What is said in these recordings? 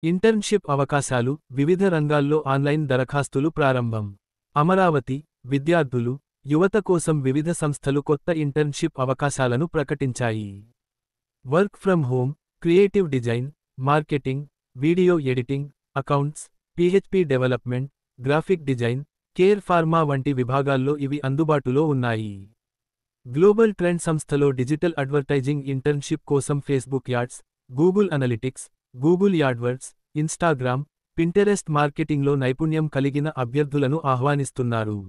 Internship అవకాశాలు, వివిధ రంగాల్లో ఆన్లైన్ దరఖాస్తులు ప్రారంభం. అమరావతి, విద్యార్థులు, యువత కోసం వివిధ సంస్థలు కొత్త ఇంటర్న్షిప్ అవకాశాలను ప్రకటించాయి. Work from home, creative design, marketing, video editing, accounts, PHP development, graphic design, Care Pharma వంటి విభాగాల్లో ఇవి అందుబాటులో ఉన్నాయి. గ్లోబల్ ట్రెండ్ సంస్థలో డిజిటల్ అడ్వర్టైజింగ్ ఇంటర్న్షిప్ కోసం Facebook ads, Google Analytics, Google AdWords, Instagram, Pinterest మార్కెటింగ్లో నైపుణ్యం కలిగిన అభ్యర్థులను ఆహ్వానిస్తున్నారు.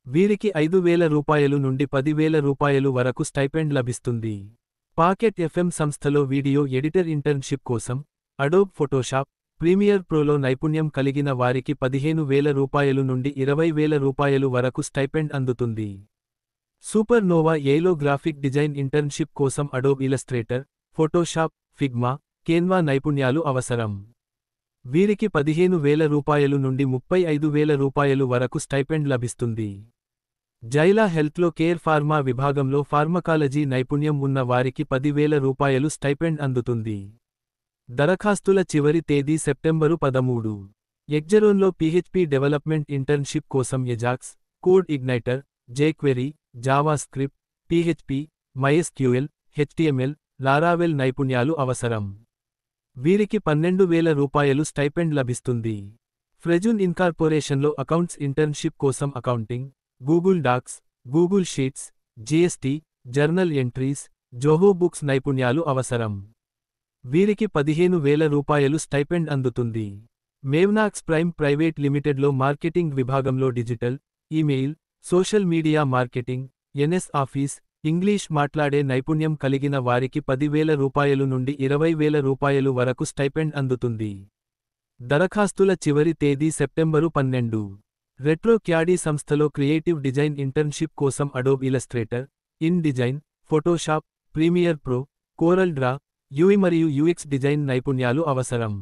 వీరికి రూ. 5,000 నుండి రూ. 10,000 వరకు స్టైపెండ్ లభిస్తుంది. పాకెట్ ఎఫ్ఎం సంస్థలో వీడియో ఎడిటర్ ఇంటర్న్షిప్ కోసం అడోబ్ ఫోటోషాప్, ప్రీమియర్ ప్రోలో నైపుణ్యం కలిగిన వారికి రూ. 15,000 నుండి రూ. 20,000 వరకు స్టైపెండ్ అందుతుంది. సూపర్ నోవా ఏలో గ్రాఫిక్ డిజైన్ ఇంటర్న్షిప్ కోసం అడోబ్ ఇలస్ట్రేటర్, ఫోటోషాప్, ఫిగ్మా, కేన్వా నైపుణ్యాలు అవసరం. వీరికి రూ. 15,000 నుండి రూ. 35,000 వరకు స్టైపెండ్ లభిస్తుంది. జైలా హెల్త్లో కేర్ ఫార్మా విభాగంలో ఫార్మకాలజీ నైపుణ్యం ఉన్న వారికి రూ. 10,000 స్టైపెండ్ అందుతుంది. దరఖాస్తుల చివరి తేదీ సెప్టెంబరు 13. ఎగ్జరోన్లో పీహెచ్పీ డెవలప్మెంట్ ఇంటర్న్షిప్ కోసం AJAX, CodeIgniter, jQuery, JavaScript, PHP, MySQL, HTML, Laravel నైపుణ్యాలు అవసరం. వీరికి రూ. 12,000 స్టైపెండ్ లభిస్తుంది. ఫ్రెజున్ ఇన్కార్పొరేషన్లో అకౌంట్స్ ఇంటర్న్షిప్ కోసం accounting, Google Docs, Google Sheets, GST, journal entries, Zoho Books నైపుణ్యాలు అవసరం. వీరికి రూ. 15,000 స్టైపెండ్ అందుతుంది. మేవ్నాక్స్ ప్రైమ్ ప్రైవేట్ లిమిటెడ్లో మార్కెటింగ్ విభాగంలో digital, email, social media marketing, MS Office, English మాట్లాడే నైపుణ్యం కలిగిన వారికి రూ. 10,000 నుండి రూ. 20,000 వరకు స్టైపెండ్ అందుతుంది. దరఖాస్తుల చివరి తేదీ సెప్టెంబరు 12. రెట్రో క్యాడీ సంస్థలో క్రియేటివ్ డిజైన్ ఇంటర్న్షిప్ కోసం Adobe Illustrator, InDesign, Photoshop, Premiere Pro, CorelDRAW, UI మరియు యూఎక్స్ డిజైన్ నైపుణ్యాలు అవసరం.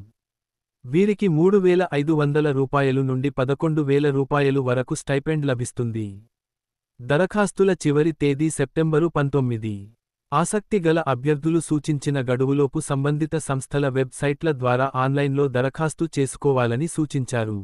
వీరికి రూ. 3,500 నుండి రూ. 11,000 వరకు స్టైపెండ్ లభిస్తుంది. దరఖాస్తుల చివరి తేదీ సెప్టెంబరు 19. ఆసక్తి గల అభ్యర్థులు సూచించిన గడువులోపు సంబంధిత సంస్థల వెబ్ సైట్ల ద్వారా ఆన్లైన్లో దరఖాస్తు చేసుకోవాలని సూచించారు.